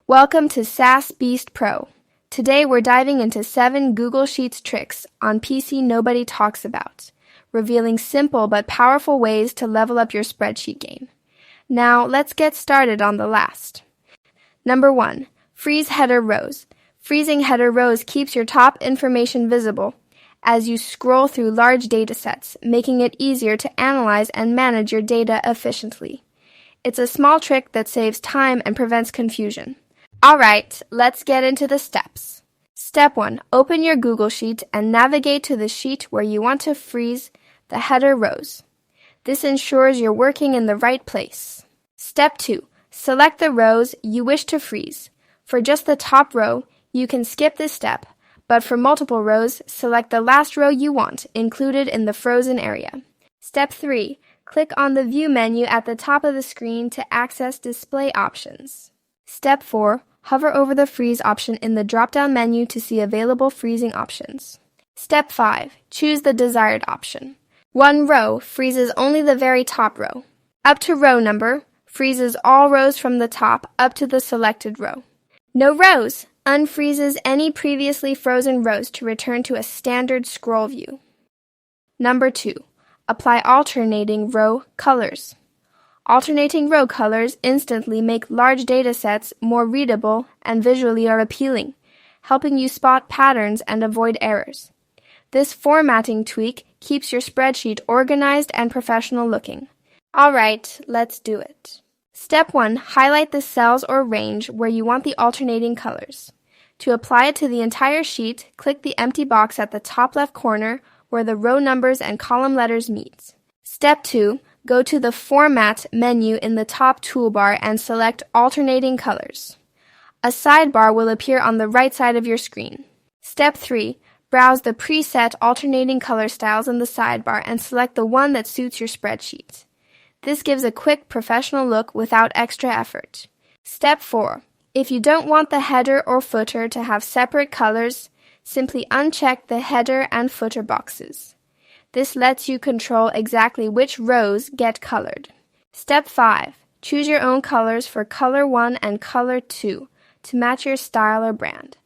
Welcome to SAS Beast Pro. Today we're diving into 7 Google Sheets tricks on PC nobody talks about, revealing simple but powerful ways to level up your spreadsheet game. Now let's get started on the last. Number 1. Freeze header rows. Freezing header rows keeps your top information visible as you scroll through large datasets, making it easier to analyze and manage your data efficiently. It's a small trick that saves time and prevents confusion. Alright, let's get into the steps. Step 1. Open your Google Sheet and navigate to the sheet where you want to freeze the header rows. This ensures you're working in the right place. Step 2. Select the rows you wish to freeze. For just the top row, you can skip this step, but for multiple rows, select the last row you want included in the frozen area. Step 3. Click on the View menu at the top of the screen to access display options. Step 4. Hover over the Freeze option in the drop-down menu to see available freezing options. Step 5. Choose the desired option. One row freezes only the very top row. Up to row number freezes all rows from the top up to the selected row. No rows unfreezes any previously frozen rows to return to a standard scroll view. Number 2. Apply alternating row colors. Alternating row colors instantly make large datasets more readable and visually are appealing, helping you spot patterns and avoid errors. This formatting tweak keeps your spreadsheet organized and professional looking. Alright, let's do it. Step 1. Highlight the cells or range where you want the alternating colors. To apply it to the entire sheet, click the empty box at the top left corner where the row numbers and column letters meet. Step 2. Go to the Format menu in the top toolbar and select Alternating Colors. A sidebar will appear on the right side of your screen. Step 3. Browse the preset alternating color styles in the sidebar and select the one that suits your spreadsheet. This gives a quick professional look without extra effort. Step 4. If you don't want the header or footer to have separate colors, simply uncheck the header and footer boxes. This lets you control exactly which rows get colored. Step 5. Choose your own colors for Color 1 and Color 2 to match your style or brand.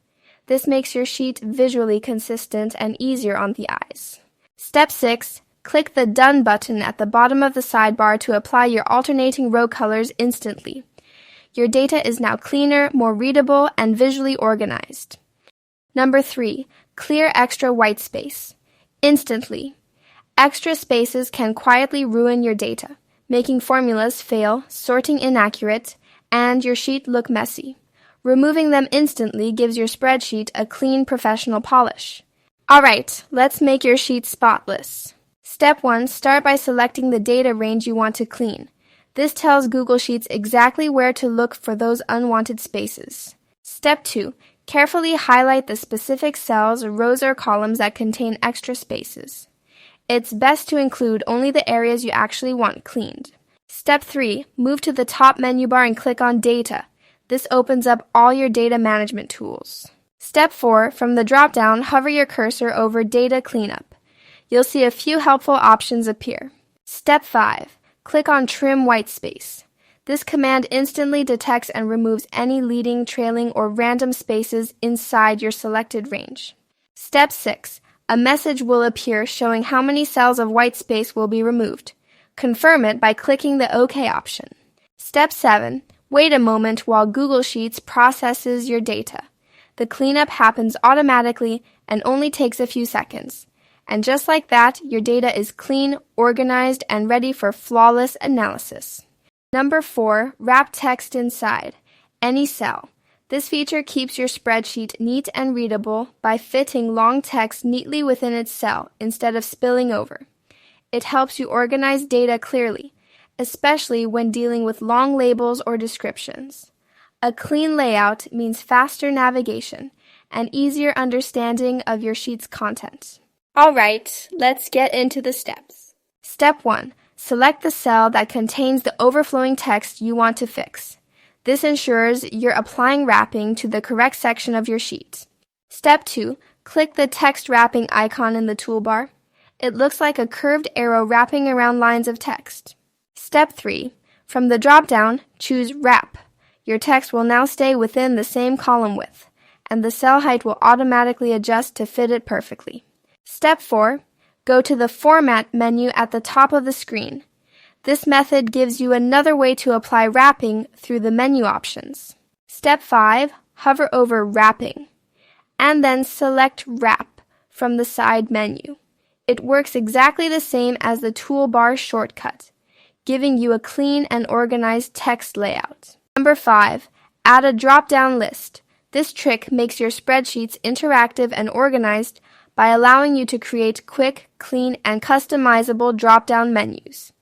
This makes your sheet visually consistent and easier on the eyes. Step 6. Click the Done button at the bottom of the sidebar to apply your alternating row colors instantly. Your data is now cleaner, more readable, and visually organized. Number 3. Clear extra white space. Instantly. Extra spaces can quietly ruin your data, making formulas fail, sorting inaccurate, and your sheet look messy. Removing them instantly gives your spreadsheet a clean, professional polish. Alright, let's make your sheet spotless. Step 1. Start by selecting the data range you want to clean. This tells Google Sheets exactly where to look for those unwanted spaces. Step 2. Carefully highlight the specific cells, rows, or columns that contain extra spaces. It's best to include only the areas you actually want cleaned. Step 3. Move to the top menu bar and click on Data. This opens up all your data management tools. Step 4. From the drop-down, hover your cursor over Data Cleanup. You'll see a few helpful options appear. Step 5. Click on Trim White Space. This command instantly detects and removes any leading, trailing, or random spaces inside your selected range. Step 6. A message will appear showing how many cells of white space will be removed. Confirm it by clicking the OK option. Step 7. Wait a moment while Google Sheets processes your data. The cleanup happens automatically and only takes a few seconds. And just like that, your data is clean, organized, and ready for flawless analysis. Number 4. Wrap text inside any cell. This feature keeps your spreadsheet neat and readable by fitting long text neatly within its cell instead of spilling over. It helps you organize data clearly, especially when dealing with long labels or descriptions. A clean layout means faster navigation and easier understanding of your sheet's content. Alright, let's get into the steps. Step 1. Select the cell that contains the overflowing text you want to fix. This ensures you're applying wrapping to the correct section of your sheet. Step 2. Click the text wrapping icon in the toolbar. It looks like a curved arrow wrapping around lines of text. Step 3. From the drop-down, choose Wrap. Your text will now stay within the same column width, and the cell height will automatically adjust to fit it perfectly. Step 4. Go to the Format menu at the top of the screen. This method gives you another way to apply wrapping through the menu options. Step 5. Hover over Wrapping, and then select Wrap from the side menu. It works exactly the same as the toolbar shortcut, giving you a clean and organized text layout. Number 5. Add a drop-down list. This trick makes your spreadsheets interactive and organized by allowing you to create quick, clean, and customizable drop-down menus.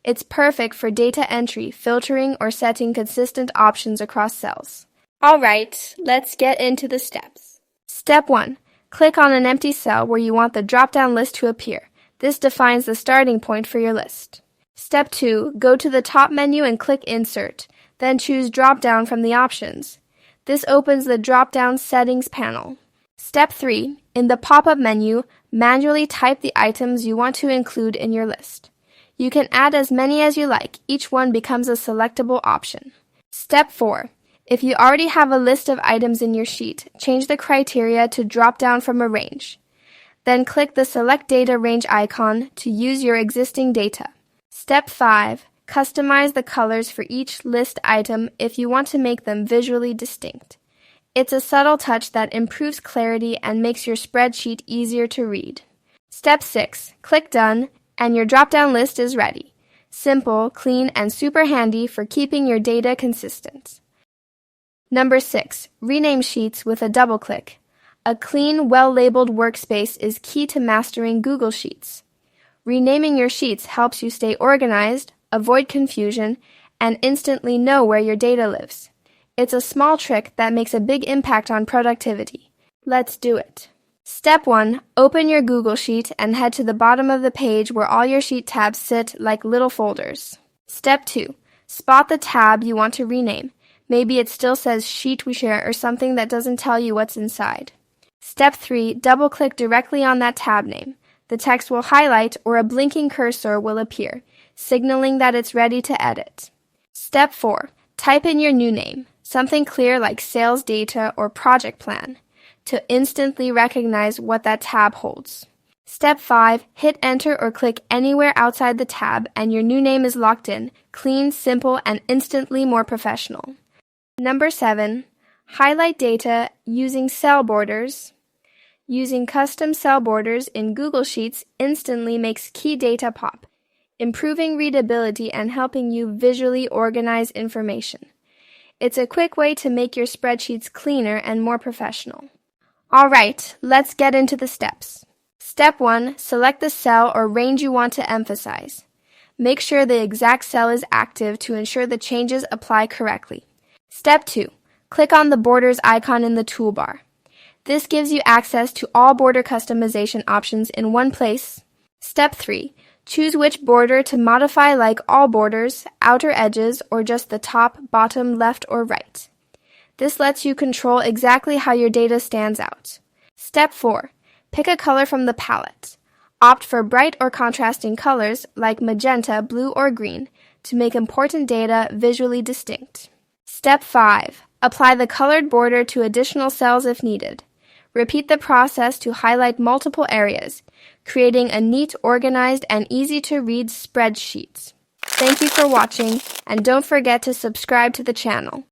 It's perfect for data entry, filtering, or setting consistent options across cells. Alright, let's get into the steps. Step 1. Click on an empty cell where you want the drop-down list to appear. This defines the starting point for your list. Step 2. Go to the top menu and click Insert, then choose Drop-down from the options. This opens the drop-down Settings panel. Step 3. In the pop-up menu, manually type the items you want to include in your list. You can add as many as you like. Each one becomes a selectable option. Step 4. If you already have a list of items in your sheet, change the criteria to drop down from a range. Then click the Select Data Range icon to use your existing data. Step 5. Customize the colors for each list item if you want to make them visually distinct. It's a subtle touch that improves clarity and makes your spreadsheet easier to read. Step 6. Click Done, and your drop-down list is ready. Simple, clean, and super handy for keeping your data consistent. Number 6. Rename sheets with a double click. A clean, well-labeled workspace is key to mastering Google Sheets. Renaming your sheets helps you stay organized, avoid confusion, and instantly know where your data lives. It's a small trick that makes a big impact on productivity. Let's do it. Step 1. Open your Google Sheet and head to the bottom of the page where all your sheet tabs sit like little folders. Step 2. Spot the tab you want to rename. Maybe it still says Sheet We Share or something that doesn't tell you what's inside. Step 3. Double-click directly on that tab name. The text will highlight or a blinking cursor will appear, signaling that it's ready to edit. Step 4. Type in your new name, something clear like Sales Data or Project Plan, to instantly recognize what that tab holds. Step 5. Hit Enter or click anywhere outside the tab and your new name is locked in, clean, simple, and instantly more professional. Number 7. Highlight data using cell borders. Using custom cell borders in Google Sheets instantly makes key data pop, improving readability and helping you visually organize information. It's a quick way to make your spreadsheets cleaner and more professional. Alright, let's get into the steps. Step 1. Select the cell or range you want to emphasize. Make sure the exact cell is active to ensure the changes apply correctly. Step 2. Click on the Borders icon in the toolbar. This gives you access to all border customization options in one place. Step 3. Choose which border to modify, like all borders, outer edges, or just the top, bottom, left, or right. This lets you control exactly how your data stands out. Step 4. Pick a color from the palette. Opt for bright or contrasting colors like magenta, blue, or green to make important data visually distinct. Step 5. Apply the colored border to additional cells if needed. Repeat the process to highlight multiple areas, creating a neat, organized, and easy-to-read spreadsheet. Thank you for watching, and don't forget to subscribe to the channel.